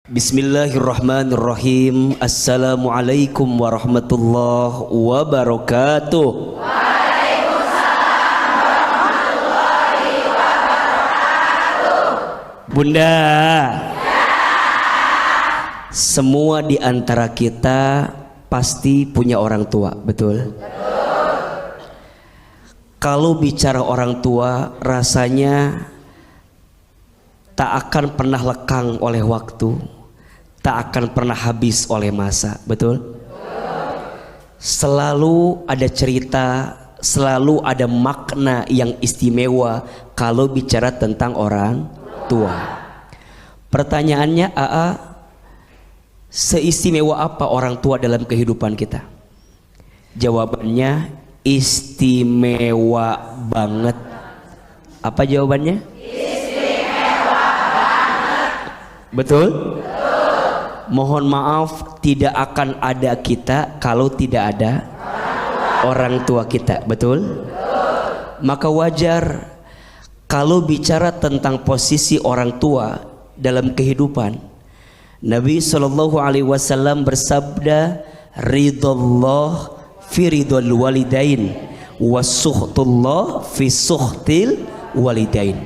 Bismillahirrahmanirrahim. Assalamualaikum warahmatullahi wabarakatuh. Waalaikumsalam warahmatullahi wabarakatuh. Bunda, semua di antara kita pasti punya orang tua, betul? Kalau bicara orang tua, rasanya tak akan pernah lekang oleh waktu, tak akan pernah habis oleh masa, betul? Selalu ada cerita, selalu ada makna yang istimewa kalau bicara tentang orang tua. Pertanyaannya, seistimewa apa orang tua dalam kehidupan kita? Jawabannya istimewa banget. Apa jawabannya? Betul? Mohon maaf, tidak akan ada kita kalau tidak ada orang tua kita, betul? Maka wajar kalau bicara tentang posisi orang tua dalam kehidupan. Nabi SAW bersabda, ridallah fi ridal walidain wasuhtullah fi suhtil walidain.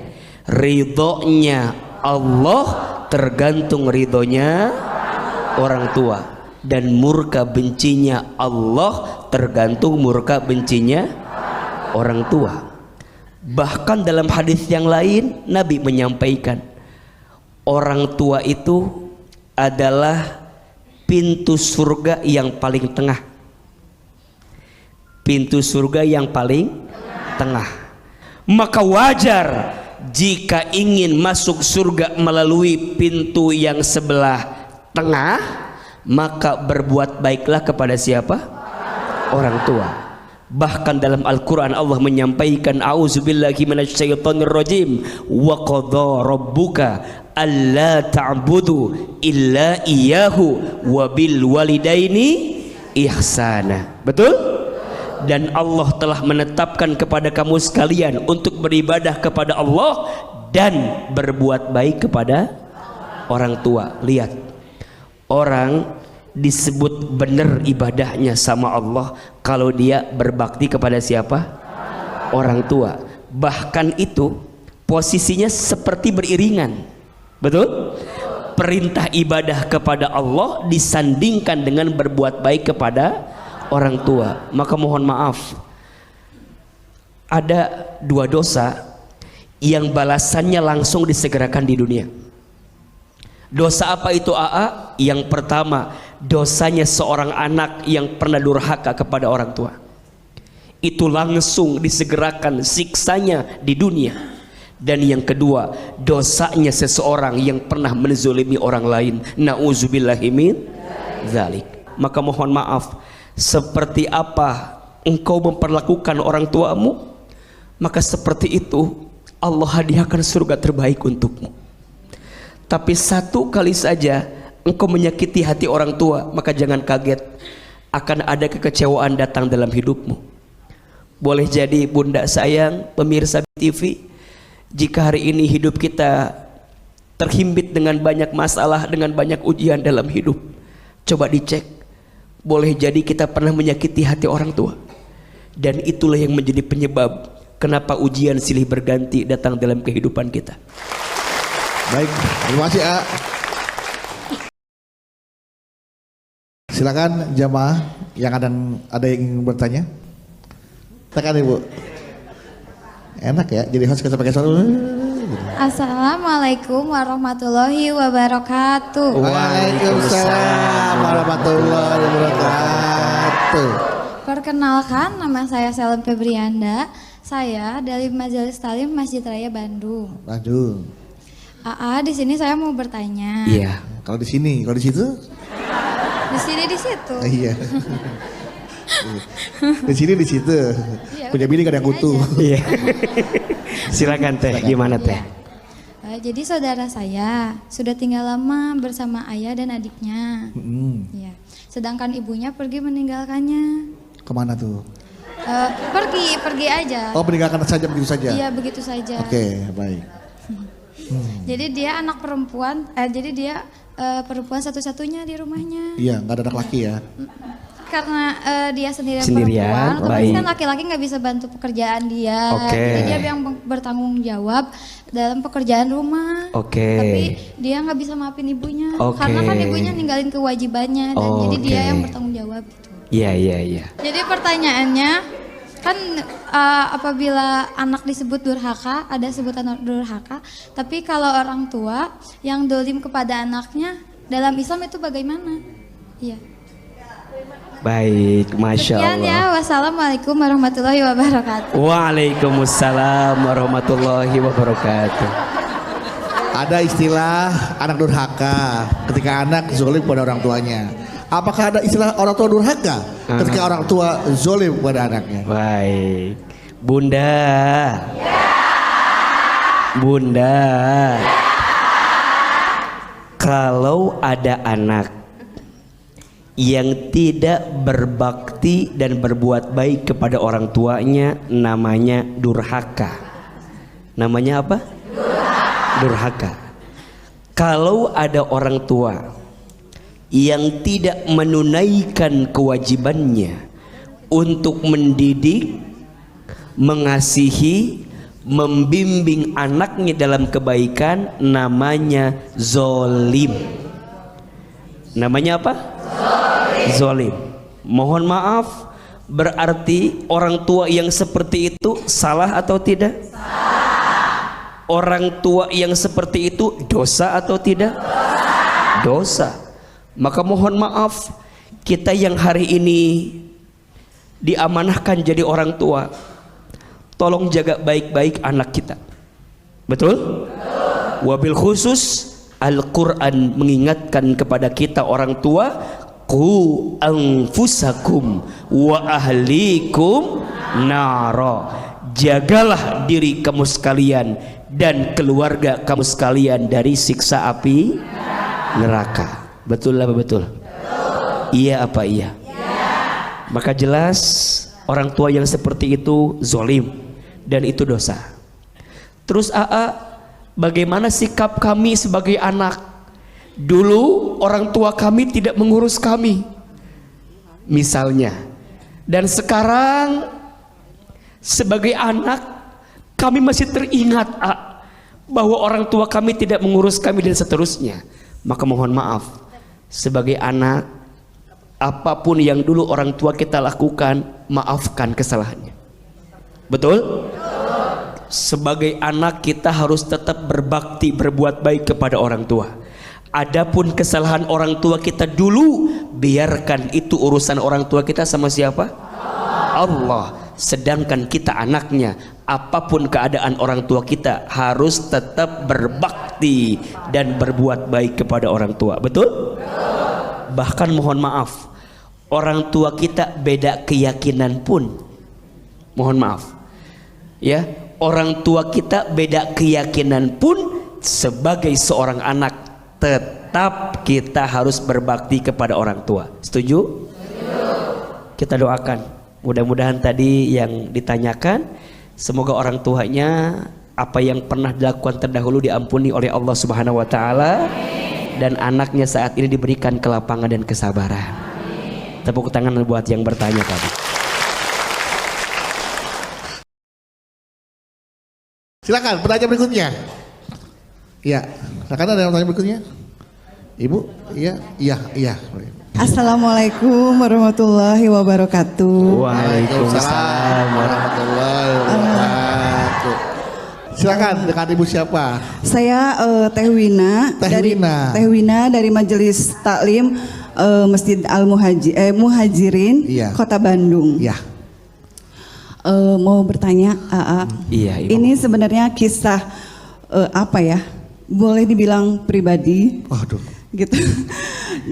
Ridhonya Allah tergantung ridhonya orang tua, dan murka bencinya Allah tergantung murka bencinya orang tua. Bahkan dalam hadis yang lain Nabi menyampaikan, orang tua itu adalah pintu surga yang paling tengah. Pintu surga yang paling tengah. Maka wajar jika ingin masuk surga melalui pintu yang sebelah tengah, maka berbuat baiklah kepada siapa? Orang tua. Bahkan dalam Al-Quran Allah menyampaikan, a'udzubillahi minasyaitonirrajim, wa qadha rabbuka alla ta'budu illa iyyahu wa bil walidaini ihsana. Betul? Dan Allah telah menetapkan kepada kamu sekalian untuk beribadah kepada Allah dan berbuat baik kepada orang tua. Lihat, orang disebut benar ibadahnya sama Allah kalau dia berbakti kepada siapa? Orang tua. Bahkan itu posisinya seperti beriringan. Betul? Perintah ibadah kepada Allah disandingkan dengan berbuat baik kepada orang tua. Maka mohon maaf, ada dua dosa yang balasannya langsung disegerakan di dunia. Dosa apa itu AA? Yang pertama, dosanya seorang anak yang pernah durhaka kepada orang tua. Itu langsung disegerakan siksanya di dunia. Dan yang kedua, dosanya seseorang yang pernah menzalimi orang lain. Na'udzubillahi min dzalik. Maka mohon maaf, seperti apa engkau memperlakukan orang tuamu, maka seperti itu Allah hadiahkan surga terbaik untukmu. Tapi satu kali saja engkau menyakiti hati orang tua, maka jangan kaget akan ada kekecewaan datang dalam hidupmu. Boleh jadi bunda sayang, pemirsa TV, jika hari ini hidup kita terhimpit dengan banyak masalah, dengan banyak ujian dalam hidup, coba dicek. Boleh jadi kita pernah menyakiti hati orang tua, dan itulah yang menjadi penyebab kenapa ujian silih berganti datang dalam kehidupan kita. Baik, terima kasih A. Silakan jamaah yang ada yang ingin bertanya. Silakan Ibu. Enak ya jadi host kita pakai suara. Assalamualaikum warahmatullahi wabarakatuh. Waalaikumsalam warahmatullahi wabarakatuh. Perkenalkan, nama saya Selem Febrianda. Saya dari Majelis Talim Masjid Raya Bandung. Bandung. Di sini saya mau bertanya. Iya. Kalau di sini, kalau di situ? Di sini, di situ. Iya. Di sini, di situ. Iya, punya bini gak ada yang utuh. Iya. Silakan Teh, gimana Teh? Jadi saudara saya sudah tinggal lama bersama ayah dan adiknya. Ya. Sedangkan ibunya pergi meninggalkannya. Kemana tuh? Pergi aja. Oh, meninggalkan saja begitu saja? Iya, begitu saja. Oke, baik. Jadi dia anak perempuan, jadi dia perempuan satu-satunya di rumahnya. Iya, nggak ada anak laki ya. Karena dia sendirian Sendirian, perempuan, otomatis baik. kan laki-laki nggak bisa bantu pekerjaan dia. Oke. Jadi dia yang bertanggung jawab dalam pekerjaan rumah. Oke. Tapi dia nggak bisa maafin ibunya, Oke. karena kan ibunya ninggalin kewajibannya dan jadi dia Oke. yang bertanggung jawab gitu. Iya, iya, iya. Jadi pertanyaannya kan apabila anak disebut durhaka, ada sebutan durhaka, tapi kalau orang tua yang dolim kepada anaknya dalam Islam itu bagaimana? Iya. Baik, Masya Sekian Allah. ya, wassalamualaikum warahmatullahi wabarakatuh. Waalaikumsalam warahmatullahi wabarakatuh. Ada istilah anak durhaka ketika anak zolim pada orang tuanya. Apakah ada istilah orang tua durhaka ketika orang tua zolim pada anaknya? Baik, Bunda. Bunda. Kalau ada anak yang tidak berbakti dan berbuat baik kepada orang tuanya, namanya durhaka. Namanya apa? Durhaka. Kalau ada orang tua yang tidak menunaikan kewajibannya untuk mendidik, mengasihi, membimbing anaknya dalam kebaikan, namanya zolim. Namanya apa? Zolim. Mohon maaf, berarti orang tua yang seperti itu salah atau tidak? Orang tua yang seperti itu dosa atau tidak? Dosa. Maka mohon maaf, kita yang hari ini diamanahkan jadi orang tua, tolong jaga baik-baik anak kita. Betul? Wabil khusus Al-Quran mengingatkan kepada kita orang tua, qu anfusakum wa ahlikum nara. Jagalah diri kamu sekalian dan keluarga kamu sekalian dari siksa api neraka. Betul apa betul? Iya apa iya? Maka jelas orang tua yang seperti itu zolim dan itu dosa. Terus bagaimana sikap kami sebagai anak? Dulu orang tua kami tidak mengurus kami, misalnya. Dan sekarang sebagai anak kami masih teringat bahwa orang tua kami tidak mengurus kami dan seterusnya. Maka mohon maaf, sebagai anak, apapun yang dulu orang tua kita lakukan, maafkan kesalahannya. Betul? Sebagai anak kita harus tetap berbakti, berbuat baik kepada orang tua. Adapun kesalahan orang tua kita dulu, biarkan itu urusan orang tua kita sama siapa? Allah. Sedangkan kita anaknya, apapun keadaan orang tua kita harus tetap berbakti dan berbuat baik kepada orang tua. Betul? Bahkan mohon maaf, orang tua kita beda keyakinan pun, mohon maaf ya, orang tua kita beda keyakinan pun, sebagai seorang anak tetap kita harus berbakti kepada orang tua. Setuju? Kita doakan mudah-mudahan tadi yang ditanyakan, semoga orang tuanya apa yang pernah dilakukan terdahulu diampuni oleh Allah Subhanahu wa taala, dan anaknya saat ini diberikan kelapangan dan kesabaran. Tepuk tangan buat yang bertanya tadi. Silakan pertanyaan berikutnya. Iya, silakan, ada yang pertanyaan berikutnya. Ibu, iya. Assalamualaikum warahmatullahi wabarakatuh. Waalaikumsalam warahmatullahi wabarakatuh. Silakan, dekat ibu siapa? Saya Teh Wina Teh Wina. dari Majelis Taklim Masjid Muhajirin, Iya. Kota Bandung. Iya. Mau bertanya, Iya, Ibu. ini sebenarnya kisah apa ya? Boleh dibilang pribadi. Waduh. Gitu.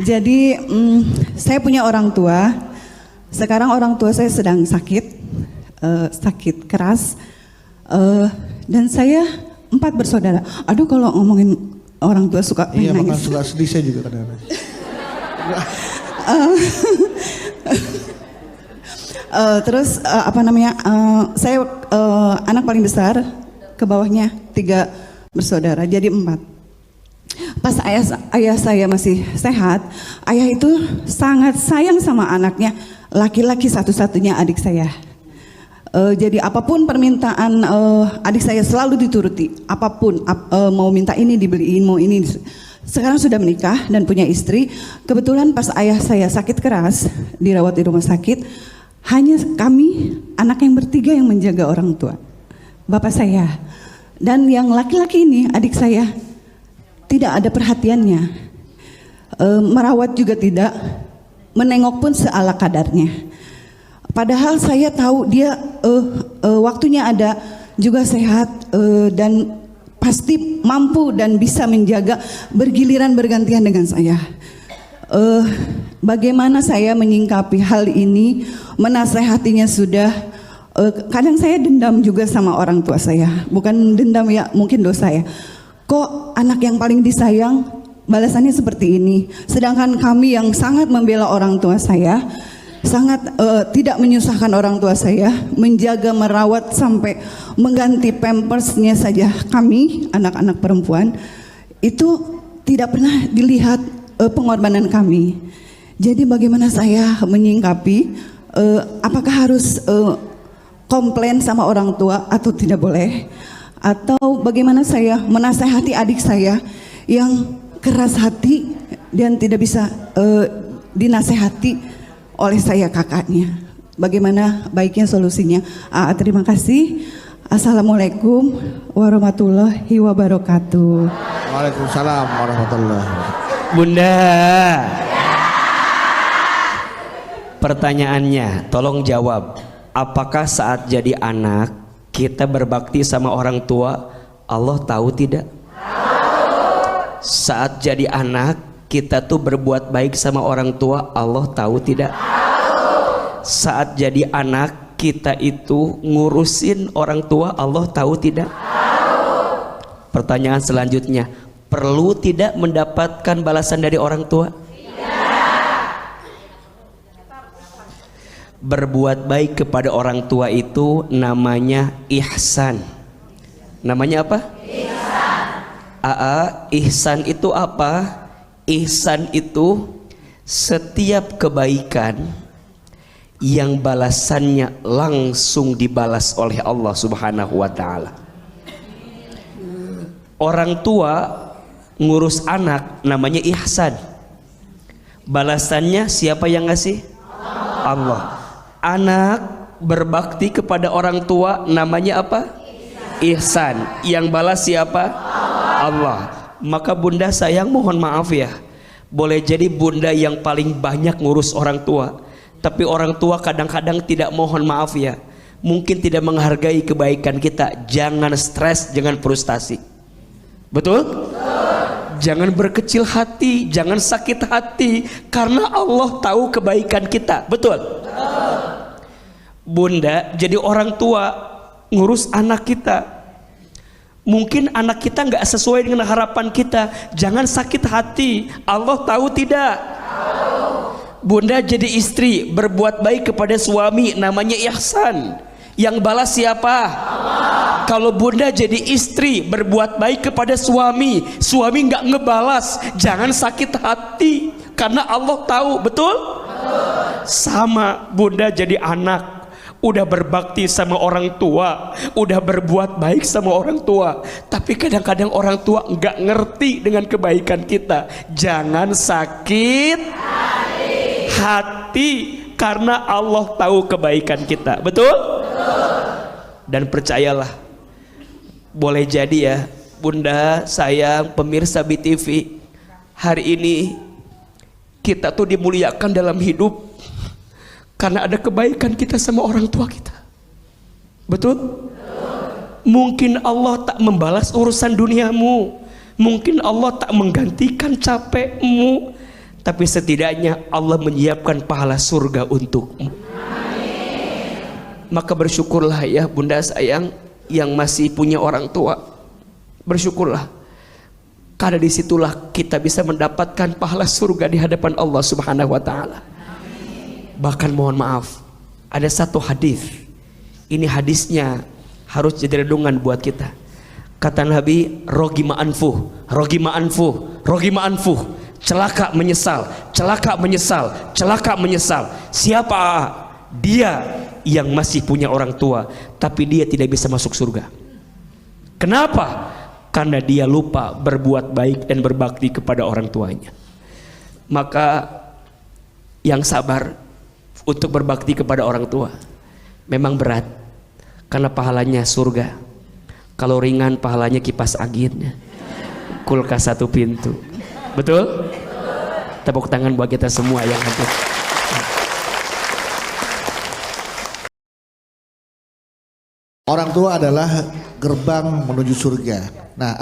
Jadi saya punya orang tua. Sekarang orang tua saya sedang sakit, sakit keras, dan saya 4 bersaudara. Aduh, kalau ngomongin orang tua suka Iya, nangis. makan suka sedih saya juga kadang-kadang. Terus saya anak paling besar, ke bawahnya 3 bersaudara, jadi 4. Pas ayah saya masih sehat, ayah itu sangat sayang sama anaknya, laki-laki satu-satunya adik saya. Jadi apapun permintaan adik saya selalu dituruti. Apapun mau minta ini dibeliin, mau ini. Sekarang sudah menikah dan punya istri. Kebetulan pas ayah saya sakit keras, dirawat di rumah sakit, hanya kami anak yang bertiga yang menjaga orang tua, bapak saya. Dan yang laki-laki ini, adik saya, tidak ada perhatiannya, merawat juga tidak, menengok pun seala kadarnya. Padahal saya tahu dia waktunya ada, juga sehat, dan pasti mampu dan bisa menjaga, bergiliran bergantian dengan saya. Bagaimana saya menyingkapi hal ini, menasehatinya sudah. Kadang saya dendam juga sama orang tua saya, bukan dendam ya, mungkin dosa ya. Kok anak yang paling disayang balasannya seperti ini, sedangkan kami yang sangat membela orang tua saya, sangat tidak menyusahkan orang tua saya, menjaga, merawat sampai mengganti pampersnya saja kami anak-anak perempuan, itu tidak pernah dilihat pengorbanan kami. Jadi bagaimana saya menyingkapi, apakah harus komplain sama orang tua atau tidak boleh? Atau bagaimana saya menasehati adik saya yang keras hati dan tidak bisa dinasehati oleh saya kakaknya. Bagaimana baiknya solusinya? Terima kasih. Assalamualaikum warahmatullahi wabarakatuh. Waalaikumsalam warahmatullahi wabarakatuh. Bunda, pertanyaannya tolong jawab. Apakah saat jadi anak kita berbakti sama orang tua, Allah tahu tidak? Saat jadi anak kita tuh berbuat baik sama orang tua, Allah tahu tidak? Saat jadi anak kita itu ngurusin orang tua, Allah tahu tidak? Pertanyaan selanjutnya, perlu tidak mendapatkan balasan dari orang tua? Berbuat baik kepada orang tua itu namanya ihsan. Namanya apa? Ihsan. Ihsan itu apa? Ihsan itu setiap kebaikan yang balasannya langsung dibalas oleh Allah Subhanahu wa taala. Orang tua ngurus anak namanya ihsan. Balasannya siapa yang ngasih? Allah. Anak berbakti kepada orang tua namanya apa? Ihsan. Yang balas siapa? Allah. Maka bunda sayang mohon maaf ya, boleh jadi bunda yang paling banyak ngurus orang tua, tapi orang tua kadang-kadang tidak mohon maaf ya, mungkin tidak menghargai kebaikan kita. Jangan stres, jangan frustasi. Betul? Jangan berkecil hati, jangan sakit hati, karena Allah tahu kebaikan kita. Betul? Bunda jadi orang tua ngurus anak kita, mungkin anak kita nggak sesuai dengan harapan kita, jangan sakit hati. Allah tahu tidak? Bunda jadi istri berbuat baik kepada suami namanya ihsan. Yang balas siapa? Allah. Kalau bunda jadi istri berbuat baik kepada suami, suami nggak ngebalas, jangan sakit hati, karena Allah tahu. Betul? Sama bunda jadi anak, udah berbakti sama orang tua, udah berbuat baik sama orang tua, tapi kadang-kadang orang tua nggak ngerti dengan kebaikan kita. Jangan sakit hati, karena Allah tahu kebaikan kita. Betul? Dan percayalah, boleh jadi ya bunda, sayang, pemirsa BTV, hari ini kita tuh dimuliakan dalam hidup karena ada kebaikan kita sama orang tua kita. Betul? Mungkin Allah tak membalas urusan duniamu, mungkin Allah tak menggantikan capekmu, tapi setidaknya Allah menyiapkan pahala surga untukmu. Maka bersyukurlah ya bunda sayang yang masih punya orang tua, bersyukurlah, karena disitulah kita bisa mendapatkan pahala surga di hadapan Allah Subhanahu wa taala. Bahkan mohon maaf, ada satu hadis, ini hadisnya harus jadi renungan buat kita. Kata Nabi, rogima anfuh, rogima anfuh, rogima anfuh. Celaka menyesal, celaka menyesal, celaka menyesal. Siapa AA? Dia yang masih punya orang tua, tapi dia tidak bisa masuk surga. Kenapa? Karena dia lupa berbuat baik dan berbakti kepada orang tuanya. Maka yang sabar untuk berbakti kepada orang tua memang berat, karena pahalanya surga. Kalau ringan pahalanya kipas angin, kulkas satu pintu. Betul? Tepuk tangan buat kita semua yang hadir. Orang tua adalah gerbang menuju surga. Nah,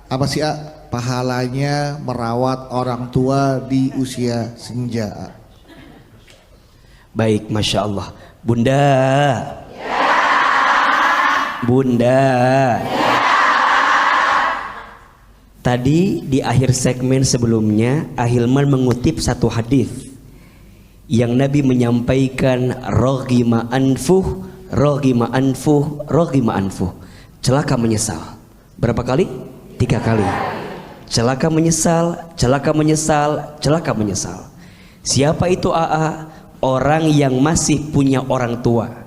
apa sih pahalanya merawat orang tua di usia senja? Baik, Masya Allah. Bunda. Bunda. Tadi di akhir segmen sebelumnya Ahilman mengutip satu hadis yang Nabi menyampaikan, roghima anfuh, roghima anfuh, roghima anfuh. Celaka menyesal. Berapa kali? 3 kali. Celaka menyesal, celaka menyesal, celaka menyesal. Siapa itu AA? Orang yang masih punya orang tua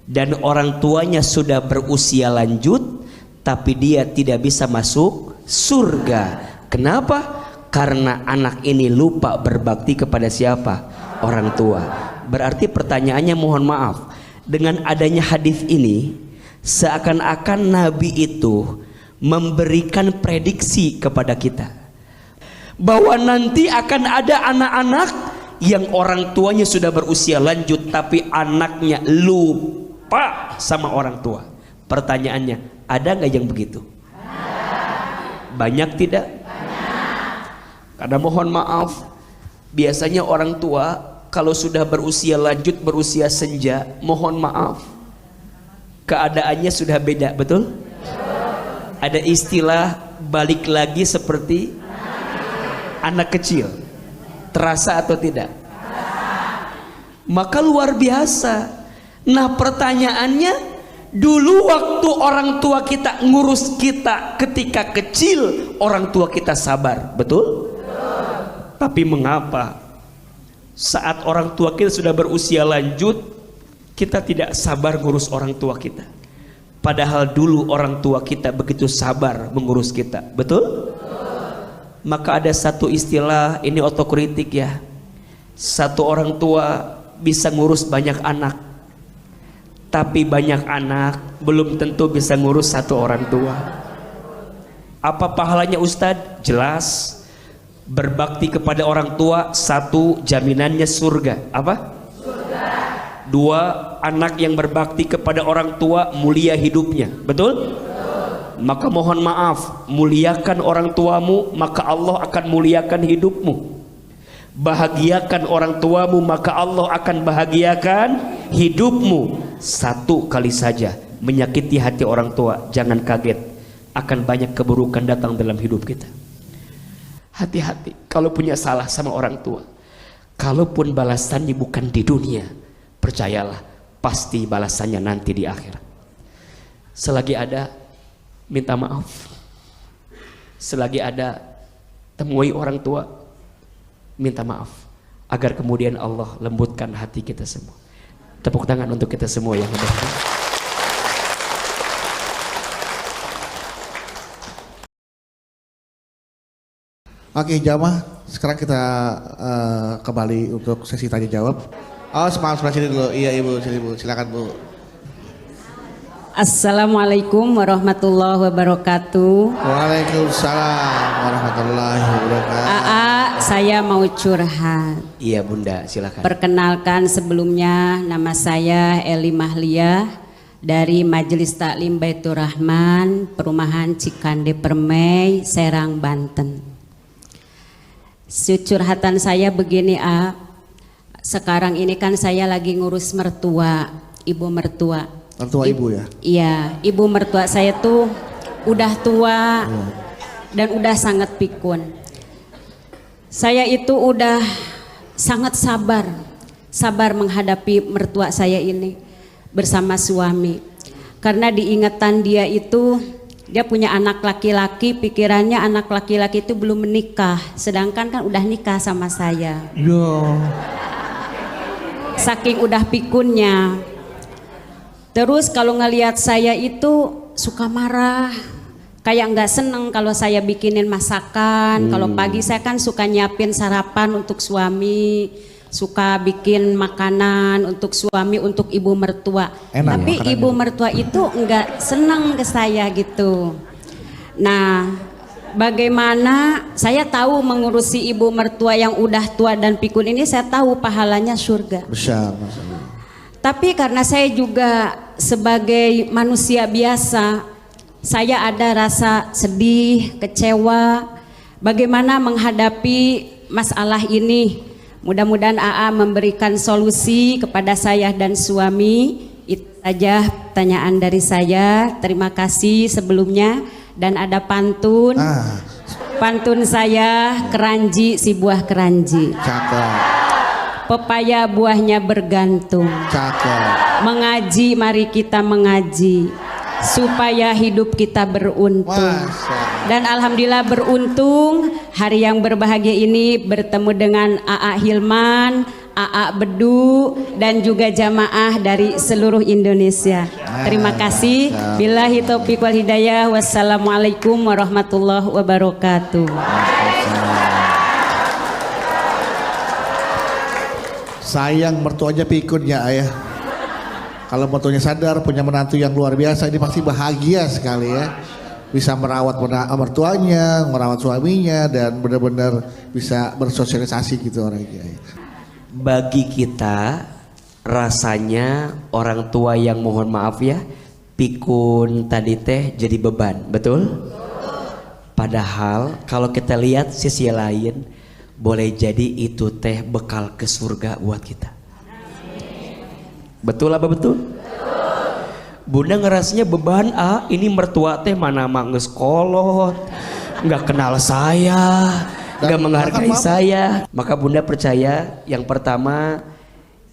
dan orang tuanya sudah berusia lanjut, tapi dia tidak bisa masuk surga. Kenapa? Karena anak ini lupa berbakti kepada siapa? Orang tua. Berarti pertanyaannya, mohon maaf, dengan adanya hadis ini seakan-akan Nabi itu memberikan prediksi kepada kita bahwa nanti akan ada anak-anak yang orang tuanya sudah berusia lanjut, tapi anaknya lupa sama orang tua. Pertanyaannya, ada nggak yang begitu? Banyak tidak? Karena mohon maaf, biasanya orang tua kalau sudah berusia lanjut, berusia senja, mohon maaf, keadaannya sudah beda, betul? Ada istilah balik lagi seperti anak kecil. Terasa atau tidak? Maka luar biasa. Nah, pertanyaannya, dulu waktu orang tua kita ngurus kita ketika kecil, orang tua kita sabar, betul? Tapi mengapa saat orang tua kita sudah berusia lanjut, kita tidak sabar ngurus orang tua kita? Padahal dulu orang tua kita begitu sabar mengurus kita, betul? Maka ada satu istilah, ini otokritik ya. Satu orang tua bisa ngurus banyak anak, tapi banyak anak belum tentu bisa ngurus satu orang tua. Apa pahalanya Ustadz? Jelas. Berbakti kepada orang tua, satu, jaminannya surga. Apa? Surga. Dua, anak yang berbakti kepada orang tua mulia hidupnya. Betul? Maka mohon maaf, muliakan orang tuamu, maka Allah akan muliakan hidupmu. Bahagiakan orang tuamu, maka Allah akan bahagiakan hidupmu. Satu kali saja menyakiti hati orang tua, jangan kaget, akan banyak keburukan datang dalam hidup kita. Hati-hati kalau punya salah sama orang tua. Kalaupun balasannya bukan di dunia, percayalah pasti balasannya nanti di akhirat. Selagi ada, minta maaf. Selagi ada, temui orang tua, minta maaf, agar kemudian Allah lembutkan hati kita semua. Tepuk tangan untuk kita semua yang ada. Oke, jamaah, sekarang kita kembali untuk sesi tanya jawab. Oh, sebelah sini dulu. Iya, Ibu, sini Bu, silakan Bu. Assalamualaikum warahmatullahi wabarakatuh. Waalaikumsalam warahmatullahi wabarakatuh. AA, saya mau curhat. Iya Bunda, silakan. Perkenalkan sebelumnya, nama saya Eli Mahlia dari Majelis Taklim Baitur Rahman, Perumahan Cikande Permai, Serang, Banten. Curhatan saya begini, sekarang ini kan saya lagi ngurus mertua, ibu mertua. Mertua ibu ya? Iya, ibu mertua saya tuh udah tua dan udah sangat pikun. Saya itu udah sangat sabar menghadapi mertua saya ini bersama suami. Karena diingatan dia itu Dia punya anak laki-laki, pikirannya anak laki-laki itu belum menikah, sedangkan kan udah nikah sama saya. Yo. Saking udah pikunnya. Terus kalau ngelihat saya itu suka marah, kayak nggak seneng kalau saya bikinin masakan. Kalau pagi saya kan suka nyiapin sarapan untuk suami, suka bikin makanan untuk suami, untuk ibu mertua. Enak Tapi ya, ibu mertua itu nggak seneng ke saya gitu. Nah, bagaimana saya tahu mengurusi ibu mertua yang udah tua dan pikun ini, saya tahu pahalanya surga. Besar masalah. Tapi karena saya juga sebagai manusia biasa, saya ada rasa sedih, kecewa, bagaimana menghadapi masalah ini. Mudah-mudahan AA memberikan solusi kepada saya dan suami. Itu saja pertanyaan dari saya. Terima kasih sebelumnya. Dan ada pantun. Pantun saya, keranji si buah keranji. Cakep. Pepaya buahnya bergantung. Cakep. Mengaji, mari kita mengaji supaya hidup kita beruntung. Dan alhamdulillah beruntung hari yang berbahagia ini bertemu dengan AA Hilman, AA Bedu, dan juga jamaah dari seluruh Indonesia. Terima kasih. Billahi taufiq wal hidayah. Wassalamualaikum warahmatullahi wabarakatuh. Sayang mertuanya pikun ya ayah. Kalau mertuanya sadar punya menantu yang luar biasa, ini pasti bahagia sekali ya. Bisa merawat mertuanya, merawat suaminya, dan benar-benar bisa bersosialisasi gitu orangnya. Bagi kita rasanya orang tua yang mohon maaf ya, pikun tadi teh jadi beban, betul? Padahal kalau kita lihat sisi lain, boleh jadi itu teh bekal ke surga buat kita. Betul apa betul? Bunda ngerasanya beban, ini mertua teh mana mah geus kolot, nggak kenal saya, nggak menghargai saya. Maka Bunda percaya yang pertama,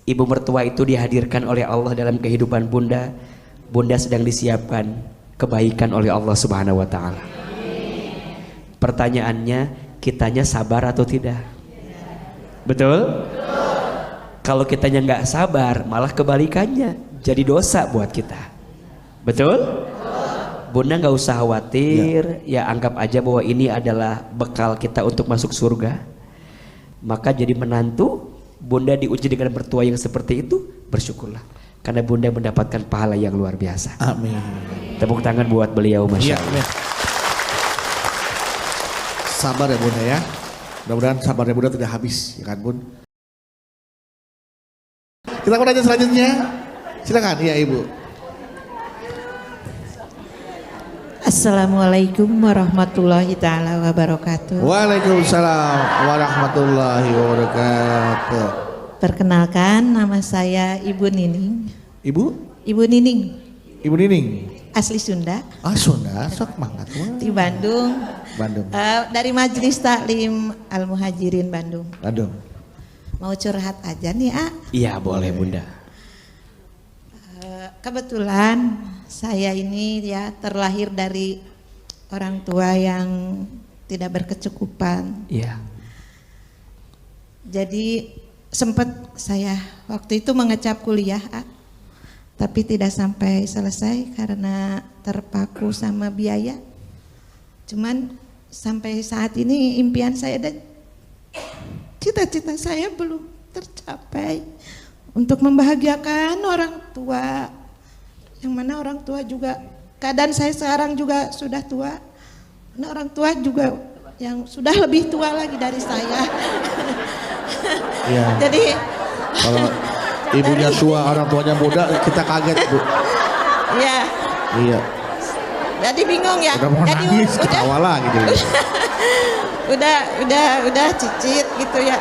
ibu mertua itu dihadirkan oleh Allah dalam kehidupan Bunda. Bunda sedang disiapkan kebaikan oleh Allah Subhanahu wa taala. Pertanyaannya, kitanya sabar atau tidak? Betul? Kalau kitanya nggak sabar, malah kebalikannya, jadi dosa buat kita. Betul? Bunda nggak usah khawatir, ya anggap aja bahwa ini adalah bekal kita untuk masuk surga. Maka jadi menantu, Bunda diuji dengan mertua yang seperti itu, bersyukurlah. Karena Bunda mendapatkan pahala yang luar biasa. Amin. Tepuk tangan buat beliau, Masya Allah. Sabar ya Bunda ya. Mudah-mudahan sabarnya Bunda tidak habis, ya kan Bun? Kita mau nanya selanjutnya. Silakan ya Ibu. Assalamualaikum warahmatullahi taala wabarakatuh. Waalaikumsalam warahmatullahi wabarakatuh. Perkenalkan, nama saya Ibu Nining. Ibu? Ibu Nining, Ibu Nining. asli Sunda, Sunda, sok mangat di Bandung. Bandung. Dari Majelis Taklim Al Muhajirin Bandung. Bandung. Mau curhat aja nih, Iya boleh Bunda. Kebetulan saya ini ya terlahir dari orang tua yang tidak berkecukupan. Iya. Jadi sempat saya waktu itu mengecap kuliah, tapi tidak sampai selesai karena terpaku sama biaya. Cuman sampai saat ini impian saya dan cita-cita saya belum tercapai untuk membahagiakan orang tua. Yang mana orang tua juga, keadaan saya sekarang juga sudah tua. Nah, orang tua juga yang sudah lebih tua lagi dari saya. Iya. Jadi Kalau ibunya tua, orang tuanya muda, kita kaget Bu. ya, Iya. jadi bingung ya. Udah mau Jadi nangis, ketawa lagi dia. udah cicit gitu ya.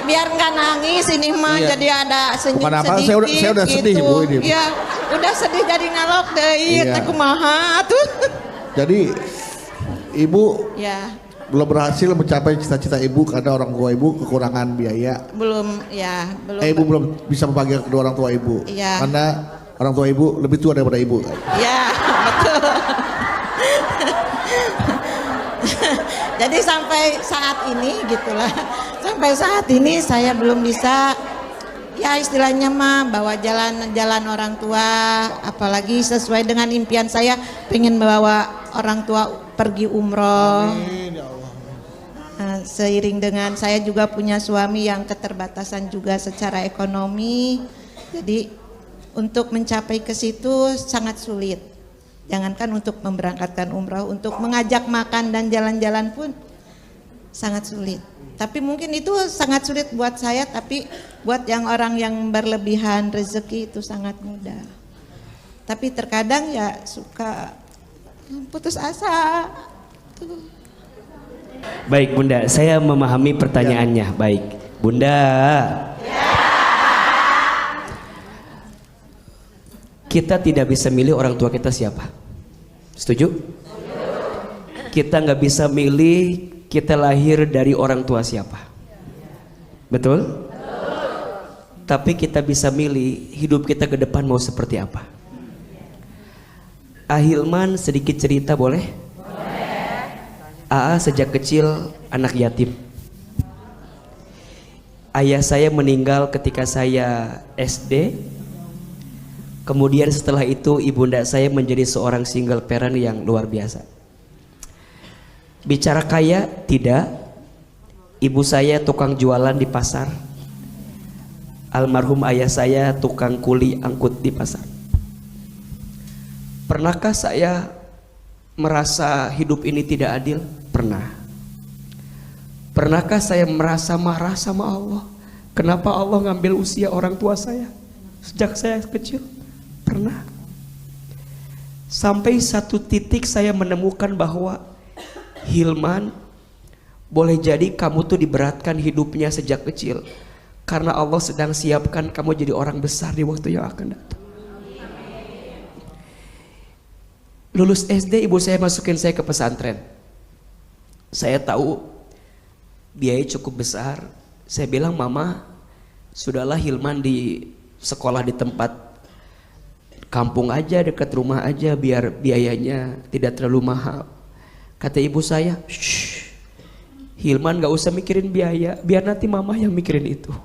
biar nggak nangis ini mah, Iya. jadi ada senyum Bukan apa, sedikit. saya udah sedih, gitu. Bu, ini, Bu. Iya, udah sedih jadi ngalok deh. Iya. Teh kumaha tuh. Jadi Ibu Ya, belum berhasil mencapai cita-cita Ibu karena orang tua Ibu kekurangan biaya. belum. Ibu belum bisa membahagiakan kedua orang tua Ibu. Iya. Karena Orang tua ibu lebih tua daripada ibu. Ya, betul. Jadi sampai saat ini gitulah. Sampai saat ini saya belum bisa, ya istilahnya mah bawa jalan orang tua, apalagi sesuai dengan impian saya pengen bawa orang tua pergi umroh. Amin, ya Allah. Seiring dengan saya juga punya suami yang keterbatasan juga secara ekonomi, jadi untuk mencapai ke situ sangat sulit. Jangankan untuk memberangkatkan umroh, untuk mengajak makan dan jalan-jalan pun sangat sulit. Tapi mungkin itu sangat sulit buat saya, tapi buat yang orang yang berlebihan rezeki itu sangat mudah. Tapi terkadang ya suka putus asa. Baik Bunda, saya memahami pertanyaannya. Baik Bunda. Kita tidak bisa milih orang tua kita siapa. Setuju? Kita nggak bisa milih kita lahir dari orang tua siapa. Betul? Tapi kita bisa milih hidup kita ke depan mau seperti apa. Ahilman sedikit cerita boleh? Aa sejak kecil anak yatim. Ayah saya meninggal ketika saya SD. Kemudian setelah itu ibunda saya menjadi seorang single parent yang luar biasa. Bicara kaya tidak. Ibu saya tukang jualan di pasar. Almarhum ayah saya tukang kuli angkut di pasar. Pernahkah saya merasa hidup ini tidak adil? Pernah. Pernahkah saya merasa marah sama Allah? Kenapa Allah ngambil usia orang tua saya sejak saya kecil? Pernah. Sampai satu titik saya menemukan bahwa Hilman, boleh jadi kamu tuh diberatkan hidupnya sejak kecil karena Allah sedang siapkan kamu jadi orang besar di waktu yang akan datang. Lulus SD ibu saya masukin saya ke pesantren. Saya tahu biaya cukup besar. Saya bilang, mama, sudahlah Hilman di sekolah di tempat kampung aja, dekat rumah aja, biar biayanya tidak terlalu mahal. Kata ibu saya, shh, Hilman gak usah mikirin biaya, biar nanti mama yang mikirin itu.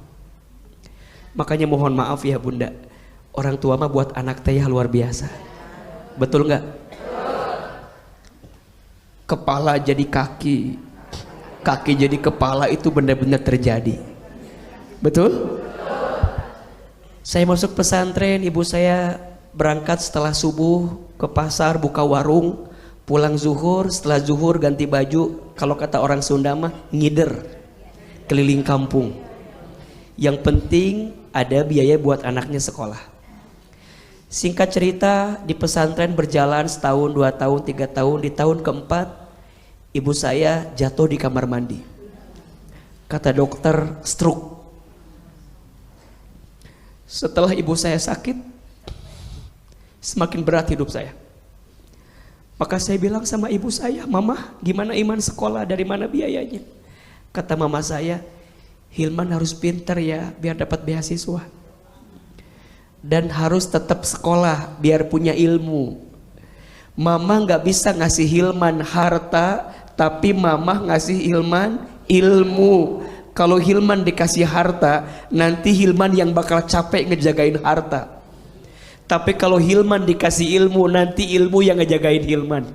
Makanya mohon maaf ya bunda, orang tua mah buat anak teh luar biasa. Betul gak? Kepala jadi kaki, kaki jadi kepala, itu benar-benar terjadi. Betul? Saya masuk pesantren, ibu saya berangkat setelah subuh ke pasar buka warung, pulang zuhur, setelah zuhur ganti baju, kalau kata orang Sunda mah ngider keliling kampung. Yang penting ada biaya buat anaknya sekolah. Singkat cerita, di pesantren berjalan setahun, 2 tahun, 3 tahun. Di tahun keempat ibu saya jatuh di kamar mandi. Kata dokter stroke. Setelah ibu saya sakit, semakin berat hidup saya. Maka saya bilang sama ibu saya, mama gimana iman sekolah, dari mana biayanya? Kata mama saya, Hilman harus pintar ya biar dapat beasiswa. Dan harus tetap sekolah biar punya ilmu. Mama gak bisa ngasih Hilman harta, tapi mama ngasih Hilman ilmu. Kalau Hilman dikasih harta, nanti Hilman yang bakal capek ngejagain harta. Tapi kalau Hilman dikasih ilmu, nanti ilmu yang ngejagain Hilman.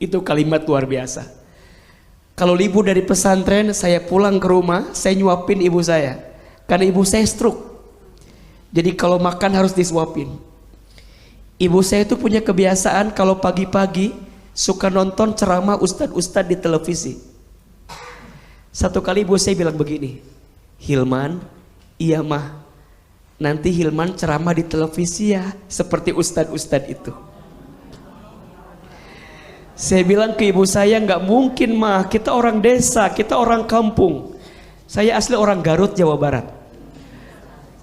Itu kalimat luar biasa. Kalau libur dari pesantren, saya pulang ke rumah, saya nyuapin ibu saya. Karena ibu saya stroke. Jadi kalau makan harus disuapin. Ibu saya itu punya kebiasaan kalau pagi-pagi suka nonton ceramah ustadz-ustadz di televisi. Satu kali ibu saya bilang begini, Hilman, iya mah, nanti Hilman ceramah di televisi ya, seperti ustadz-ustadz itu. Saya bilang ke ibu saya, nggak mungkin mah, kita orang desa, kita orang kampung. Saya asli orang Garut, Jawa Barat.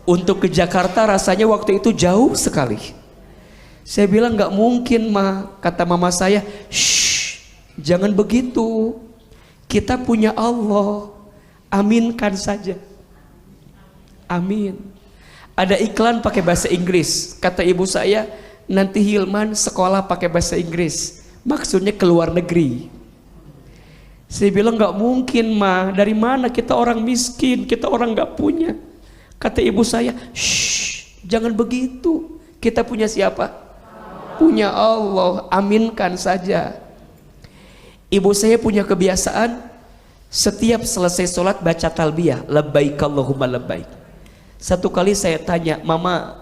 Untuk ke Jakarta rasanya waktu itu jauh sekali. Saya bilang nggak mungkin mah, kata mama saya, shh, jangan begitu. Kita punya Allah, aminkan saja. Amin. Ada iklan pakai bahasa Inggris. Kata ibu saya, nanti Hilman sekolah pakai bahasa Inggris. Maksudnya ke luar negeri. Saya bilang nggak mungkin mah. Dari mana, kita orang miskin, kita orang nggak punya. Kata ibu saya, shh, jangan begitu. Kita punya siapa? Punya Allah. Aminkan saja. Ibu saya punya kebiasaan setiap selesai sholat baca talbiyah, labbaik Allahumma labbaik. Satu kali saya tanya, Mama,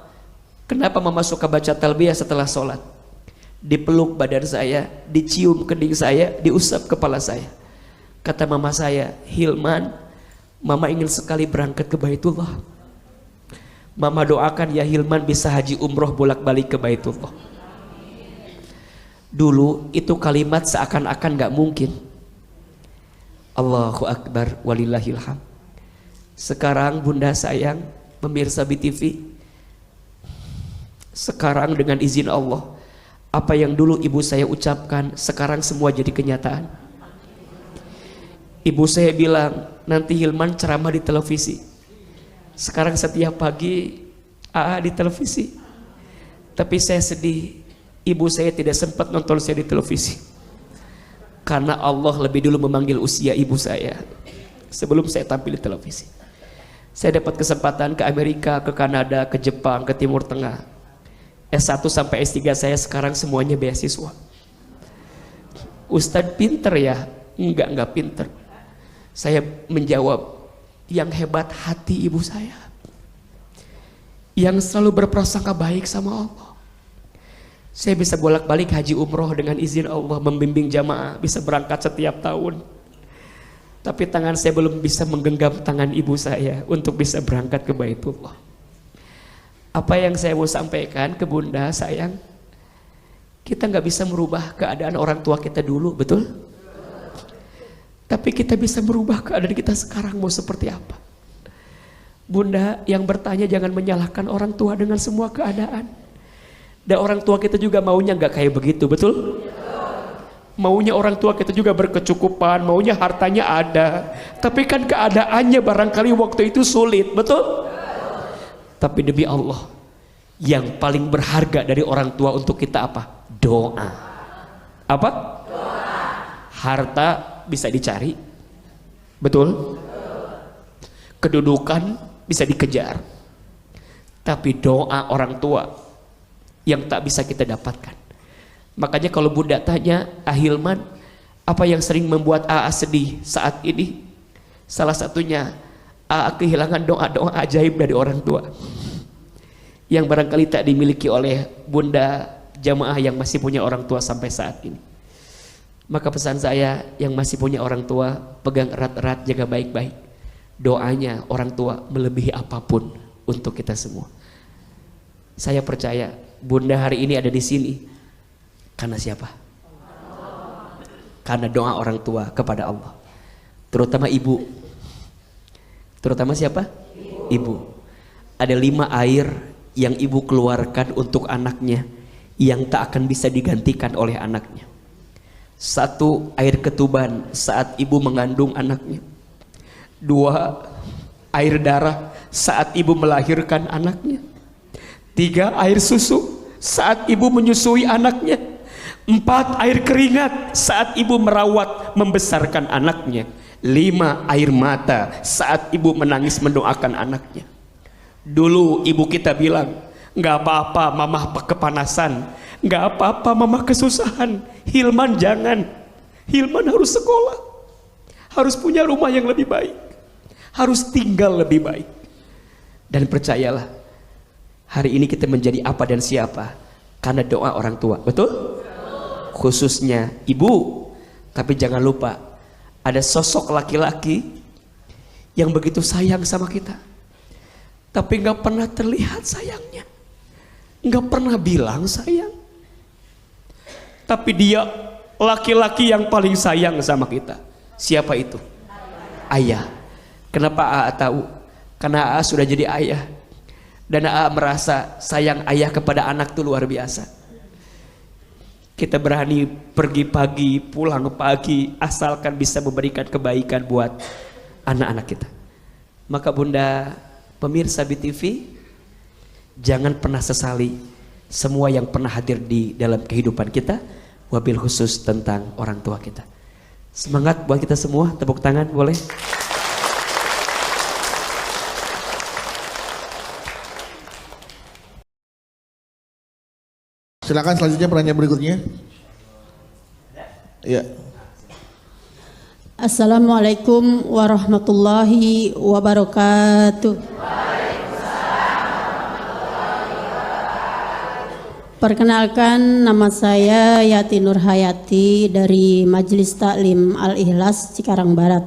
kenapa Mama suka baca talbiyah setelah sholat? Dipeluk badan saya, dicium kening saya, diusap kepala saya. Kata mama saya, Hilman, Mama ingin sekali berangkat ke Baitullah. Mama doakan ya Hilman bisa haji umroh bolak-balik ke Baitullah. Dulu itu kalimat seakan-akan gak mungkin. Allahu Akbar walillahilham. Sekarang bunda sayang, pemirsa BTV, sekarang dengan izin Allah, apa yang dulu ibu saya ucapkan sekarang semua jadi kenyataan. Ibu saya bilang nanti Hilman ceramah di televisi. Sekarang setiap pagi AA di televisi. Tapi saya sedih, ibu saya tidak sempat nonton saya di televisi. Karena Allah lebih dulu memanggil usia ibu saya sebelum saya tampil di televisi. Saya dapat kesempatan ke Amerika, ke Kanada, ke Jepang, ke Timur Tengah. S1 sampai S3 saya sekarang semuanya beasiswa. Ustadz pinter ya? Enggak pinter. Saya menjawab, yang hebat hati ibu saya, yang selalu berprasangka baik sama Allah. Saya bisa bolak-balik haji umroh dengan izin Allah, membimbing jamaah, bisa berangkat setiap tahun. Tapi tangan saya belum bisa menggenggam tangan ibu saya untuk bisa berangkat ke Baitullah. Apa yang saya mau sampaikan ke bunda sayang, kita nggak bisa merubah keadaan orang tua kita dulu, betul? Tapi kita bisa merubah keadaan kita sekarang mau seperti apa. Bunda yang bertanya jangan menyalahkan orang tua dengan semua keadaan. Dan orang tua kita juga maunya nggak kayak begitu, betul? Maunya orang tua kita juga berkecukupan, maunya hartanya ada. Tapi kan keadaannya barangkali waktu itu sulit, betul? Tapi demi Allah, yang paling berharga dari orang tua untuk kita apa? Doa. Apa? Doa. Harta bisa dicari, betul? Kedudukan bisa dikejar. Tapi doa orang tua yang tak bisa kita dapatkan. Makanya kalau bunda tanya, Ahilman, apa yang sering membuat AA sedih saat ini? Salah satunya AA kehilangan doa-doa ajaib dari orang tua yang barangkali tak dimiliki oleh bunda jamaah yang masih punya orang tua sampai saat ini. Maka pesan saya yang masih punya orang tua, pegang erat-erat, jaga baik-baik. Doanya orang tua melebihi apapun untuk kita semua. Saya percaya bunda hari ini ada di sini karena siapa? Karena doa orang tua kepada Allah. Terutama ibu. Terutama siapa? Ibu. Ada 5 air yang ibu keluarkan untuk anaknya yang tak akan bisa digantikan oleh anaknya. 1, air ketuban saat ibu mengandung anaknya. 2, air darah saat ibu melahirkan anaknya. 3, air susu saat ibu menyusui anaknya. 4, air keringat saat ibu merawat membesarkan anaknya. 5, air mata saat ibu menangis mendoakan anaknya. Dulu ibu kita bilang, nggak apa-apa mama kepanasan, nggak apa-apa mama kesusahan. Hilman jangan, Hilman harus sekolah, harus punya rumah yang lebih baik, harus tinggal lebih baik. Dan percayalah, hari ini kita menjadi apa dan siapa karena doa orang tua, betul? Khususnya ibu. Tapi jangan lupa ada sosok laki-laki yang begitu sayang sama kita, tapi nggak pernah terlihat sayangnya, nggak pernah bilang sayang. Tapi dia laki-laki yang paling sayang sama kita. Siapa itu? Ayah. Kenapa AA tahu? Karena AA sudah jadi ayah, dan AA merasa sayang ayah kepada anak itu luar biasa. Kita berani pergi pagi, pulang pagi, asalkan bisa memberikan kebaikan buat anak-anak kita. Maka bunda pemirsa BTV, Jangan pernah sesali semua yang pernah hadir di dalam kehidupan kita, wabil khusus tentang orang tua kita. Semangat buat kita semua, tepuk tangan boleh? Silakan selanjutnya pertanyaan berikutnya. Iya. Assalamualaikum warahmatullahi wabarakatuh. Perkenalkan, nama saya Yati Nur Hayati dari Majelis Taklim Al-Ikhlas Cikarang Barat.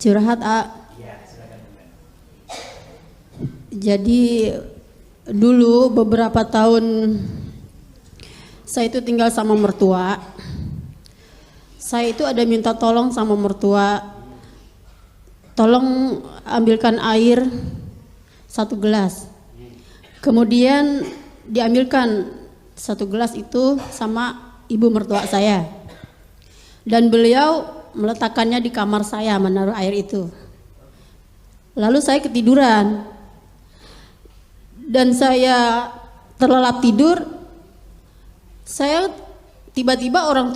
Curhat, A. Jadi dulu beberapa tahun saya itu tinggal sama mertua. Saya itu ada minta tolong sama mertua, tolong ambilkan air 1 gelas. Kemudian diambilkan 1 gelas itu sama ibu mertua saya. Dan beliau meletakkannya di kamar saya, menaruh air itu. Lalu saya ketiduran. Dan saya terlelap tidur. Saya tiba-tiba orang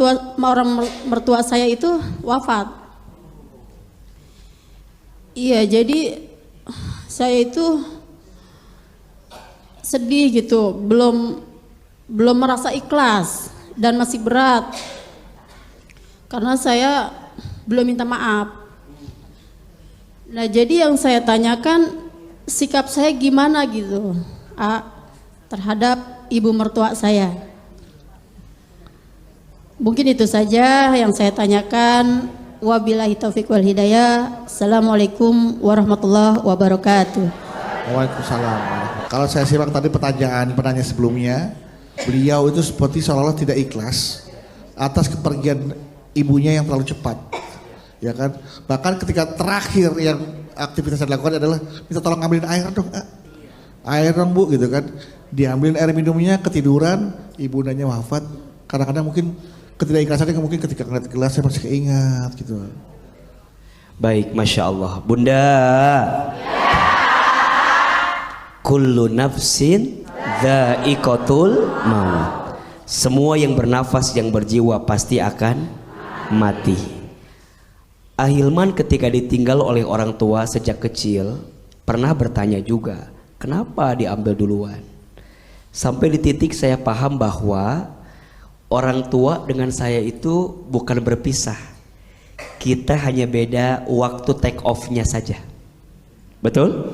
mertua saya itu wafat. Iya, jadi saya itu sedih gitu, belum merasa ikhlas dan masih berat karena saya belum minta maaf. Nah, jadi yang saya tanyakan, sikap saya gimana gitu terhadap ibu mertua saya. Mungkin itu saja yang saya tanyakan. Wabillahi taufiq wal hidayah. Assalamualaikum warahmatullahi wabarakatuh. Waalaikumsalam. Kalau saya simak tadi penanya sebelumnya, beliau itu seperti seolah-olah tidak ikhlas atas kepergian ibunya yang terlalu cepat, ya kan? Bahkan ketika terakhir yang aktivitas yang dilakukan adalah minta tolong ambilin air dong, air dong bu, gitu kan? Diambilin air minumnya, ketiduran, ibundanya wafat. Kadang-kadang mungkin ketidakikhlasannya mungkin ketika ngeliat gelasnya masih keingat gitu. Baik, Masya Allah. Bunda, kullu nafsin dha'iqatul maut. Semua yang bernafas, yang berjiwa pasti akan mati. Ahilman ketika ditinggal oleh orang tua sejak kecil pernah bertanya juga, kenapa diambil duluan? Sampai di titik saya paham bahwa orang tua dengan saya itu bukan berpisah. Kita hanya beda waktu take off-nya saja. Betul?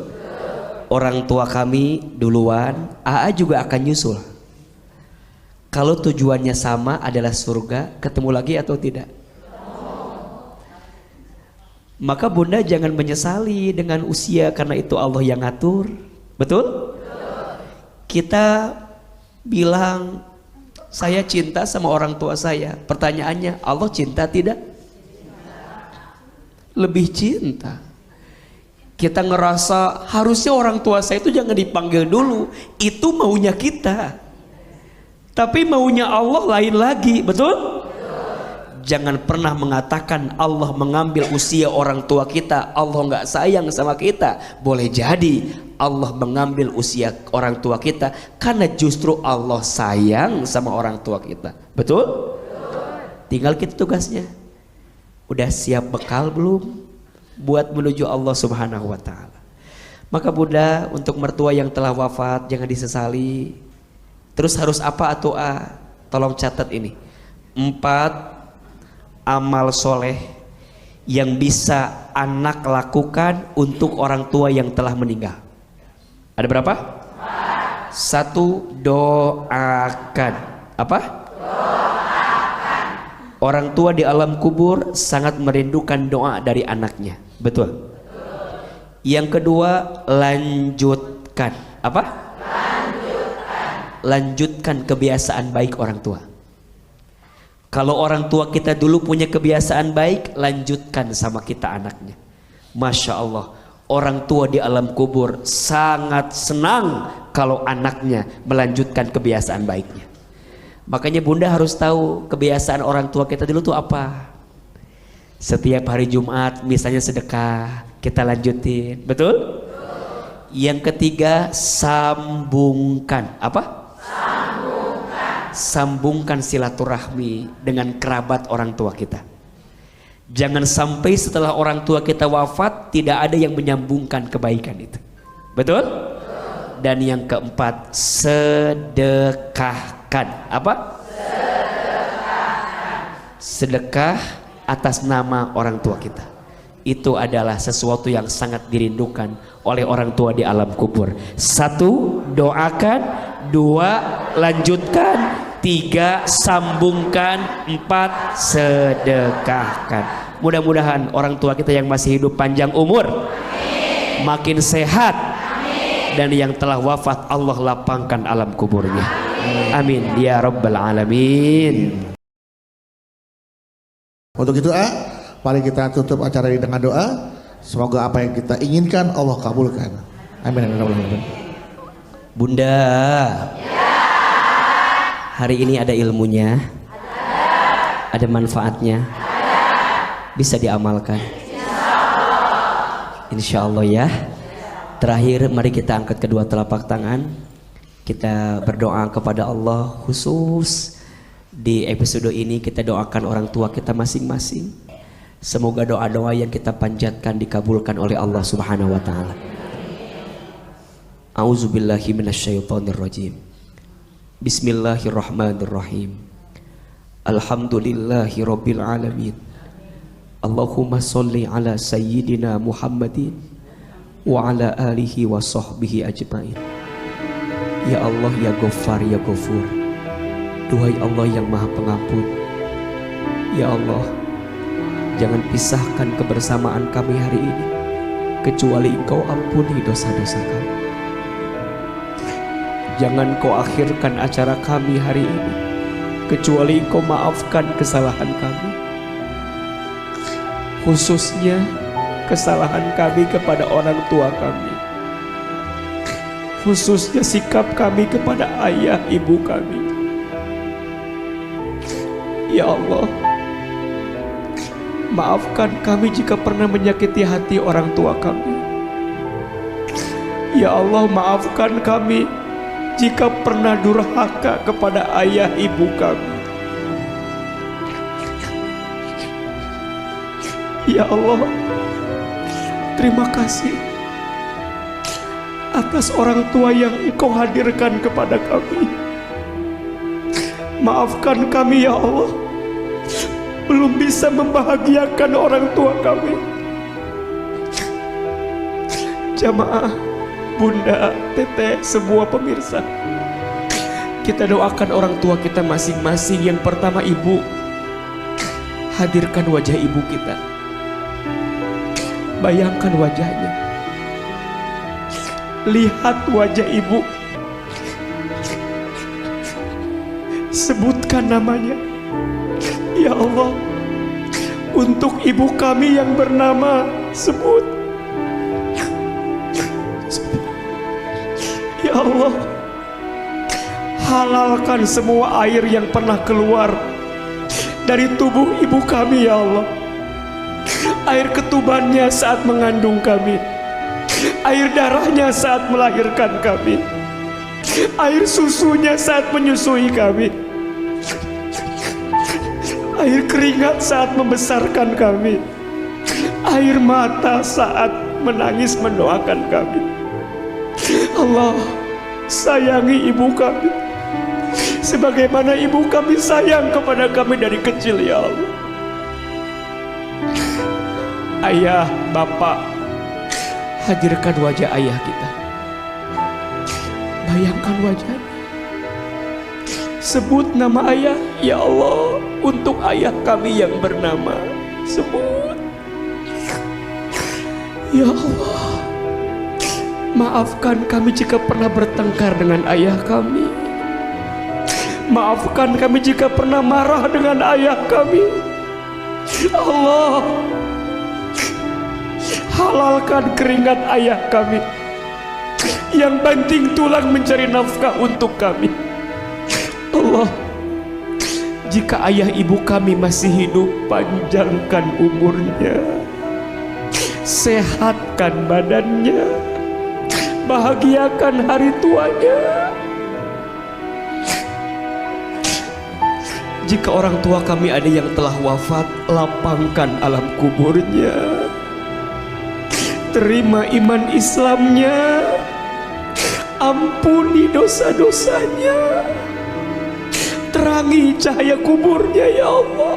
Orang tua kami duluan, AA juga akan nyusul. Kalau tujuannya sama adalah surga, ketemu lagi atau tidak? Maka bunda jangan menyesali dengan usia, karena itu Allah yang ngatur. Betul? Kita bilang, saya cinta sama orang tua saya. Pertanyaannya, Allah cinta tidak? Lebih cinta. Kita ngerasa harusnya orang tua saya itu jangan dipanggil dulu. Itu maunya kita. Tapi maunya Allah lain lagi, betul? Jangan pernah mengatakan Allah mengambil usia orang tua kita, Allah nggak sayang sama kita. Boleh jadi Allah mengambil usia orang tua kita karena justru Allah sayang sama orang tua kita. Betul? Tinggal kita tugasnya. Udah siap bekal belum buat menuju Allah Subhanahu wa taala? Maka bunda, untuk mertua yang telah wafat jangan disesali. Terus harus apa atau tolong catat ini. 4 amal soleh yang bisa anak lakukan untuk orang tua yang telah meninggal. Ada berapa? 1, doakan. Apa? Doakan. Orang tua di alam kubur sangat merindukan doa dari anaknya. Betul? Yang kedua, lanjutkan. Apa? Lanjutkan kebiasaan baik orang tua. Kalau orang tua kita dulu punya kebiasaan baik, lanjutkan sama kita anaknya. Masya Allah, orang tua di alam kubur sangat senang kalau anaknya melanjutkan kebiasaan baiknya. Makanya bunda harus tahu kebiasaan orang tua kita dulu tuh apa. Setiap hari Jumat misalnya sedekah, kita lanjutin. Betul? Yang ketiga, sambungkan. Apa? Sambungkan silaturahmi dengan kerabat orang tua kita. Jangan sampai setelah orang tua kita wafat tidak ada yang menyambungkan kebaikan itu. Betul? Dan yang keempat, sedekahkan. Apa? Sedekah atas nama orang tua kita. Itu adalah sesuatu yang sangat dirindukan oleh orang tua di alam kubur. 1, doakan. 2, lanjutkan. 3, sambungkan. 4, sedekahkan. Mudah-mudahan orang tua kita yang masih hidup panjang umur, makin sehat, dan yang telah wafat Allah lapangkan alam kuburnya. Amin ya rabbal alamin. Untuk itu mari kita tutup acara ini dengan doa. Semoga apa yang kita inginkan Allah kabulkan. Amin ya rabbal alamin. Bunda, hari ini ada ilmunya, ada manfaatnya, bisa diamalkan. Insya Allah ya. Terakhir, mari kita angkat kedua telapak tangan. Kita berdoa kepada Allah. Khusus di episode ini kita doakan orang tua kita masing-masing. Semoga doa-doa yang kita panjatkan dikabulkan oleh Allah Subhanahu wa taala. A'udzubillahi minasyaitonirrajim. Bismillahirrahmanirrahim. Alhamdulillahi rabbil alamin. Allahumma sholli ala sayyidina Muhammadin wa ala alihi wa sahbihi ajmain. Ya Allah, ya Ghaffar, ya Ghafur. Duhai Allah yang Maha Pengampun, ya Allah, jangan pisahkan kebersamaan kami hari ini kecuali Engkau ampuni dosa-dosa kami. Jangan Kau akhirkan acara kami hari ini kecuali Engkau maafkan kesalahan kami, khususnya kesalahan kami kepada orang tua kami, khususnya sikap kami kepada ayah ibu kami. Ya Allah, maafkan kami jika pernah menyakiti hati orang tua kami. Ya Allah, maafkan kami jika pernah durhaka kepada ayah ibu kami. Ya Allah, terima kasih atas orang tua yang Engkau hadirkan kepada kami. Maafkan kami ya Allah, belum bisa membahagiakan orang tua kami. Jamaah, bunda, teteh, semua pemirsa, kita doakan orang tua kita masing-masing. Yang pertama, ibu. Hadirkan wajah ibu kita. Bayangkan wajahnya. Lihat wajah ibu. Sebutkan namanya. Ya Allah, untuk ibu kami yang bernama, sebut. Ya Allah, halalkan semua air yang pernah keluar dari tubuh ibu kami ya Allah. Air ketubannya saat mengandung kami, air darahnya saat melahirkan kami, air susunya saat menyusui kami, air keringat saat membesarkan kami, air mata saat menangis mendoakan kami. Allah, sayangi ibu kami sebagaimana ibu kami sayang kepada kami dari kecil ya Allah. Ayah, bapak, hadirkan wajah ayah kita. Bayangkan wajahnya. Sebut nama ayah. Ya Allah, untuk ayah kami yang bernama, sebut. Ya Allah, maafkan kami jika pernah bertengkar dengan ayah kami. Maafkan kami jika pernah marah dengan ayah kami. Allah, halalkan keringat ayah kami yang banting tulang mencari nafkah untuk kami. Allah, jika ayah ibu kami masih hidup, panjangkan umurnya, sehatkan badannya, bahagiakan hari tuanya. Jika orang tua kami ada yang telah wafat, lapangkan alam kuburnya, terima iman Islamnya, ampuni dosa-dosanya, terangi cahaya kuburnya ya Allah.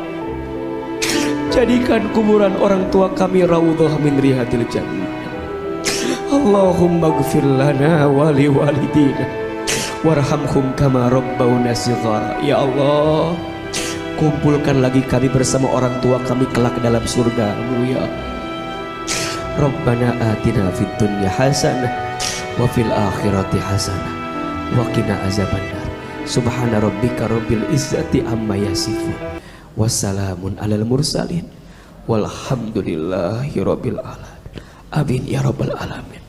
Jadikan kuburan orang tua kami raudhah min riyadil jannah. Allahumma gfir lana wa li walidina warhamhum kama rabbawna shighara. Ya Allah, kumpulkan lagi kami bersama orang tua kami kelak dalam surga-Mu ya Allah. Rabbana atina fid dunya hasanah wa fil akhirati hasanah wa qina azabannar. Subhana rabbika rabbil izzati amma yasifun. Wassalamun alal mursalin walhamdulillahi rabbil alamin. Amin ya rabbal alamin.